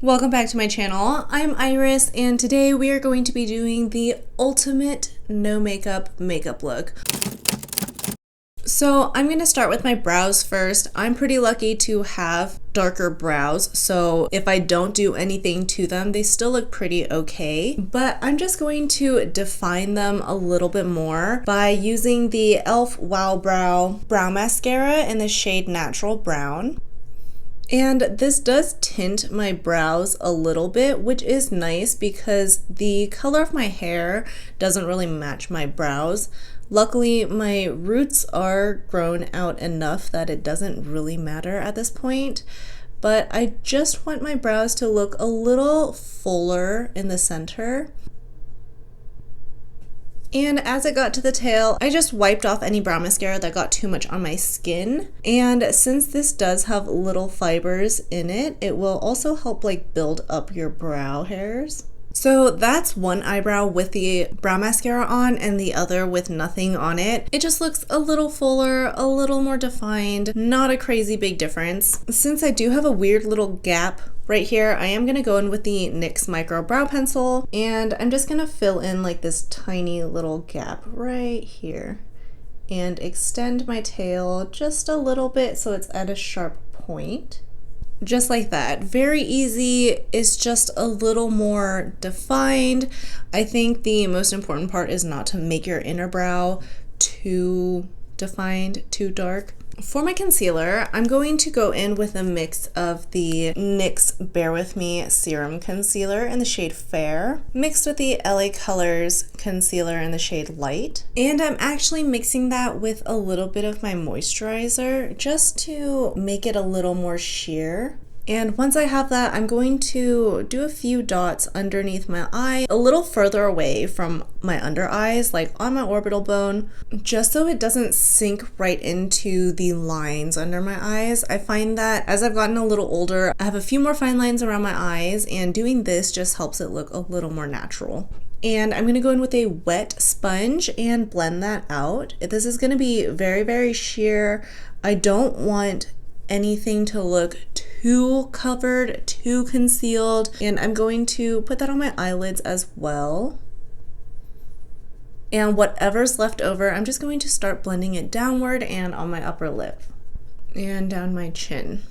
Welcome back to my channel. I'm Iris and today we are going to be doing the ultimate no makeup look. So I'm going to start with my brows first. I'm pretty lucky to have darker brows, so if I don't do anything to them, they still look pretty okay. But I'm just going to define them a little bit more by using the e.l.f. Wow Brow Mascara in the shade Natural Brown. And this does tint my brows a little bit, which is nice because the color of my hair doesn't really match my brows. Luckily, my roots are grown out enough that it doesn't really matter at this point, but I just want my brows to look a little fuller in the center. And as it got to the tail, I just wiped off any brow mascara that got too much on my skin. And since this does have little fibers in it, it will also help build up your brow hairs. So that's one eyebrow with the brow mascara on and the other with nothing on it. It just looks a little fuller, a little more defined, not a crazy big difference. Since I do have a weird little gap right here, I am going to go in with the NYX Micro Brow Pencil and I'm just going to fill in this tiny little gap right here and extend my tail just a little bit so it's at a sharp point. Just like that. Very easy. It's just a little more defined. I think the most important part is not to make your inner brow too defined, too dark. For my concealer, I'm going to go in with a mix of the NYX Bear With Me Serum Concealer in the shade Fair, mixed with the LA Colors Concealer in the shade Light. And I'm actually mixing that with a little bit of my moisturizer just to make it a little more sheer. And once I have that, I'm going to do a few dots underneath my eye, a little further away from my under eyes, like on my orbital bone, just so it doesn't sink right into the lines under my eyes. I find that as I've gotten a little older, I have a few more fine lines around my eyes, and doing this just helps it look a little more natural. And I'm going to go in with a wet sponge and blend that out. This is going to be very, very sheer. I don't want anything to look too covered, too concealed, and I'm going to put that on my eyelids as well. And whatever's left over, I'm just going to start blending it downward and on my upper lip and down my chin.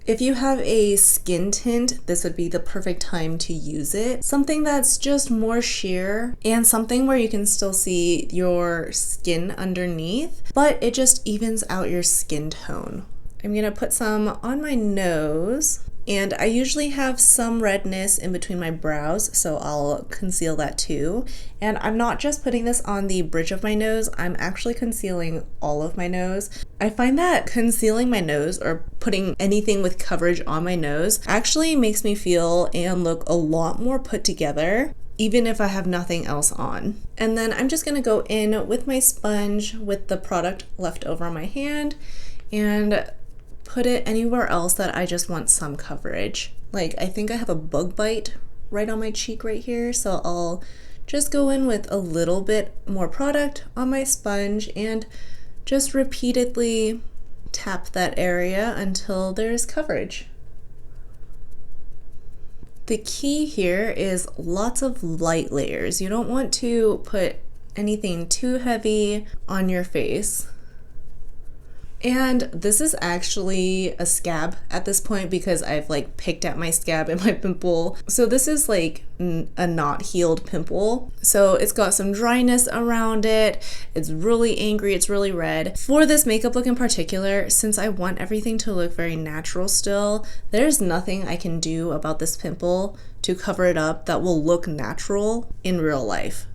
If you have a skin tint, this would be the perfect time to use it. Something that's just more sheer and something where you can still see your skin underneath, but it just evens out your skin tone. I'm gonna put some on my nose, and I usually have some redness in between my brows, so I'll conceal that too. And I'm not just putting this on the bridge of my nose, I'm actually concealing all of my nose. I find that concealing my nose or putting anything with coverage on my nose actually makes me feel and look a lot more put together, even if I have nothing else on. And then I'm just gonna go in with my sponge with the product left over on my hand and put it anywhere else that I just want some coverage. I think I have a bug bite right on my cheek right here, so I'll just go in with a little bit more product on my sponge and just repeatedly tap that area until there's coverage. The key here is lots of light layers. You don't want to put anything too heavy on your face. And this is actually a scab at this point because I've picked at my scab and my pimple. So this is a not healed pimple. So it's got some dryness around it. It's really angry. It's really red. For this makeup look in particular, since I want everything to look very natural still, there's nothing I can do about this pimple to cover it up that will look natural in real life.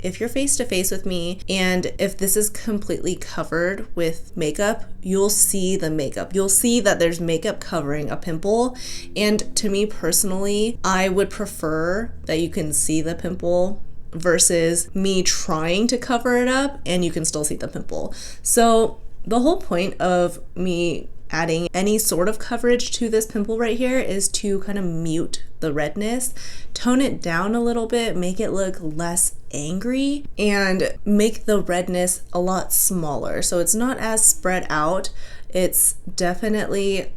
If you're face to face with me and if this is completely covered with makeup, you'll see the makeup. You'll see that there's makeup covering a pimple. And to me personally, I would prefer that you can see the pimple versus me trying to cover it up and you can still see the pimple. So the whole point of me adding any sort of coverage to this pimple right here is to kind of mute the redness, tone it down a little bit, make it look less angry, and make the redness a lot smaller. So it's not as spread out. It's definitely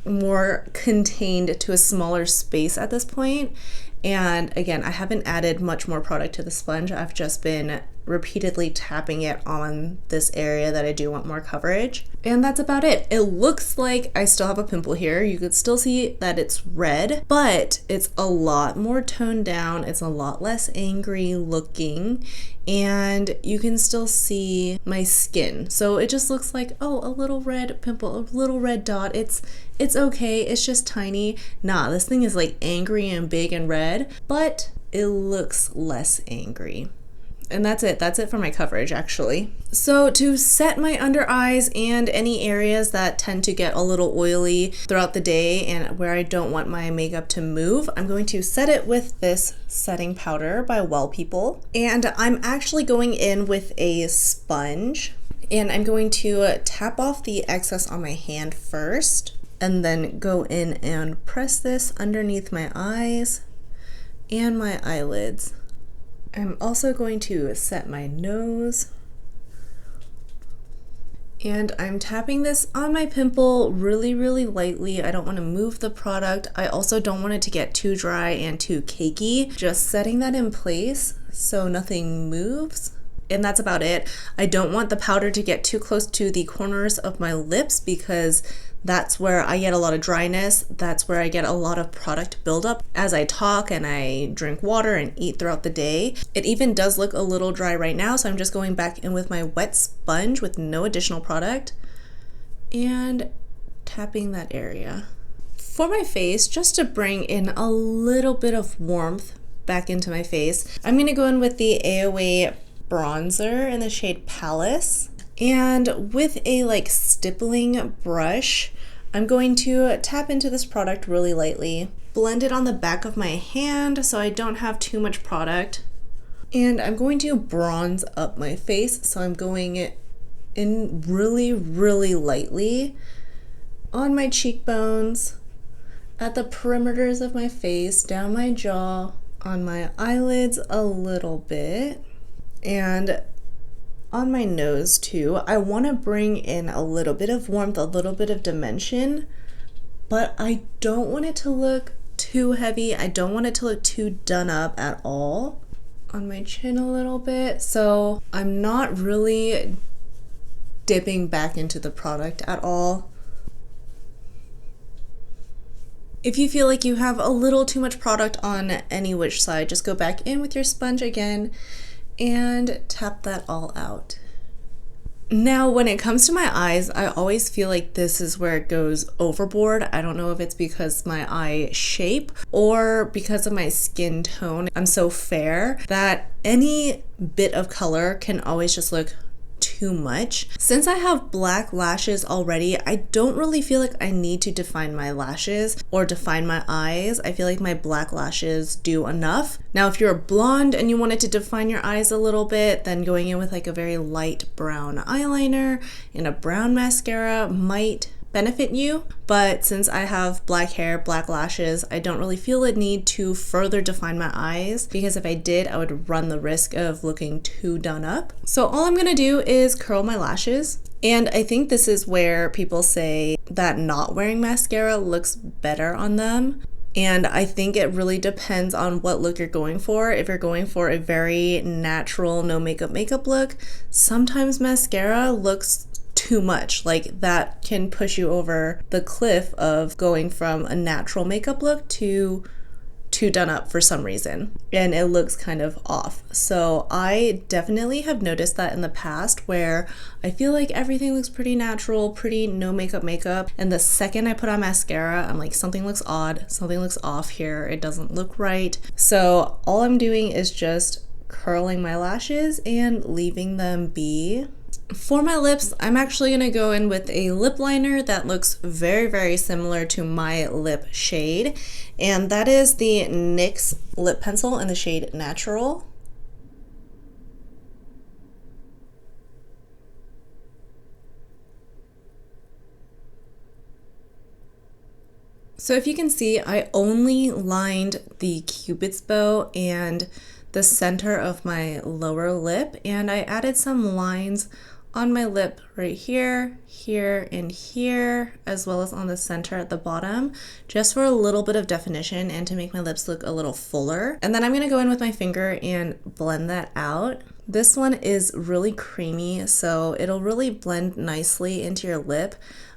more contained to a smaller space at this point. And again, I haven't added much more product to the sponge. I've just been repeatedly tapping it on this area that I do want more coverage. And that's about it. It looks like I still have a pimple here. You could still see that it's red, but it's a lot more toned down. It's a lot less angry looking, and you can still see my skin. So it just looks like, oh, a little red pimple, a little red dot. It's okay. It's just tiny. Nah, this thing is like angry and big and red, but it looks less angry. And that's it. That's it for my coverage, actually. So to set my under eyes and any areas that tend to get a little oily throughout the day and where I don't want my makeup to move, I'm going to set it with this setting powder by Well People. And I'm actually going in with a sponge, and I'm going to tap off the excess on my hand first, and then go in and press this underneath my eyes and my eyelids. I'm also going to set my nose, and I'm tapping this on my pimple really, really lightly. I don't want to move the product. I also don't want it to get too dry and too cakey. Just setting that in place so nothing moves. And that's about it. I don't want the powder to get too close to the corners of my lips because that's where I get a lot of dryness. That's where I get a lot of product buildup as I talk and I drink water and eat throughout the day. It even does look a little dry right now, so I'm just going back in with my wet sponge with no additional product and tapping that area. For my face, just to bring in a little bit of warmth back into my face, I'm going to go in with the AOA bronzer in the shade Palace. And with a like stippling brush, I'm going to tap into this product really lightly, blend it on the back of my hand so I don't have too much product. And I'm going to bronze up my face, so I'm going in really, really lightly on my cheekbones, at the perimeters of my face, down my jaw, on my eyelids a little bit, and on my nose too. I want to bring in a little bit of warmth, a little bit of dimension, but I don't want it to look too heavy. I don't want it to look too done up at all. On my chin a little bit. So I'm not really dipping back into the product at all. If you feel like you have a little too much product on any which side, just go back in with your sponge again and tap that all out. Now, when it comes to my eyes, I always feel like this is where it goes overboard. I don't know if it's because my eye shape or because of my skin tone. I'm so fair that any bit of color can always just look too much. Since I have black lashes already, I don't really feel like I need to define my lashes or define my eyes. I feel like my black lashes do enough. Now, if you're blonde and you wanted to define your eyes a little bit, then going in with like a very light brown eyeliner and a brown mascara might benefit you. But since I have black hair, black lashes, I don't really feel a need to further define my eyes, because if I did, I would run the risk of looking too done up. So all I'm gonna do is curl my lashes. And I think this is where people say that not wearing mascara looks better on them. And I think it really depends on what look you're going for. If you're going for a very natural, no makeup look, sometimes mascara looks too much. Like, that can push you over the cliff of going from a natural makeup look to too done up for some reason, and it looks kind of off. So I definitely have noticed that in the past, where I feel like everything looks pretty natural, pretty no makeup, and the second I put on mascara, I'm like, something looks odd, something looks off here, it doesn't look right. So all I'm doing is just curling my lashes and leaving them be. For my lips, I'm actually going to go in with a lip liner that looks very, very similar to my lip shade, and that is the NYX lip pencil in the shade Natural. So if you can see, I only lined the Cupid's bow and the center of my lower lip, and I added some lines on my lip right here, here, and here, as well as on the center at the bottom, just for a little bit of definition and to make my lips look a little fuller. And then I'm gonna go in with my finger and blend that out. This one is really creamy, so it'll really blend nicely into your lip.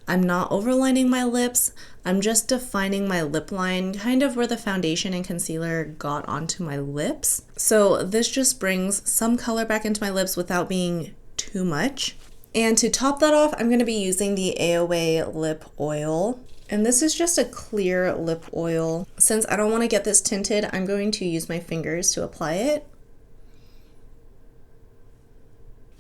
I'm not overlining my lips, I'm just defining my lip line, kind of where the foundation and concealer got onto my lips. So this just brings some color back into my lips without being too much. And to top that off, I'm going to be using the AOA lip oil. And this is just a clear lip oil. Since I don't want to get this tinted, I'm going to use my fingers to apply it.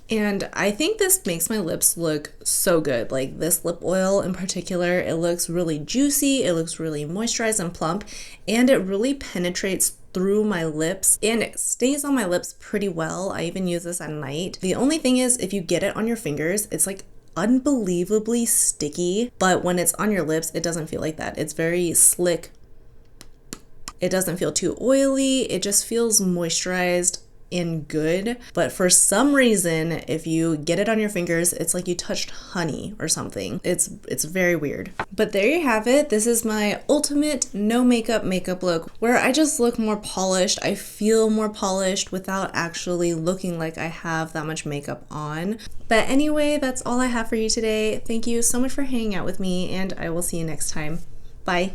And I think this makes my lips look so good. Like this lip oil in particular, it looks really juicy, it looks really moisturized and plump, and it really penetrates through my lips and it stays on my lips pretty well. I even use this at night. The only thing is, if you get it on your fingers, it's like unbelievably sticky, but when it's on your lips, it doesn't feel like that. It's very slick. It doesn't feel too oily. It just feels moisturized and good. But for some reason, if you get it on your fingers, it's like you touched honey or something. It's very weird. But there you have it. This is my ultimate no makeup look, where I just look more polished. I feel more polished without actually looking like I have that much makeup on. But anyway, that's all I have for you today. Thank you so much for hanging out with me, and I will see you next time. Bye.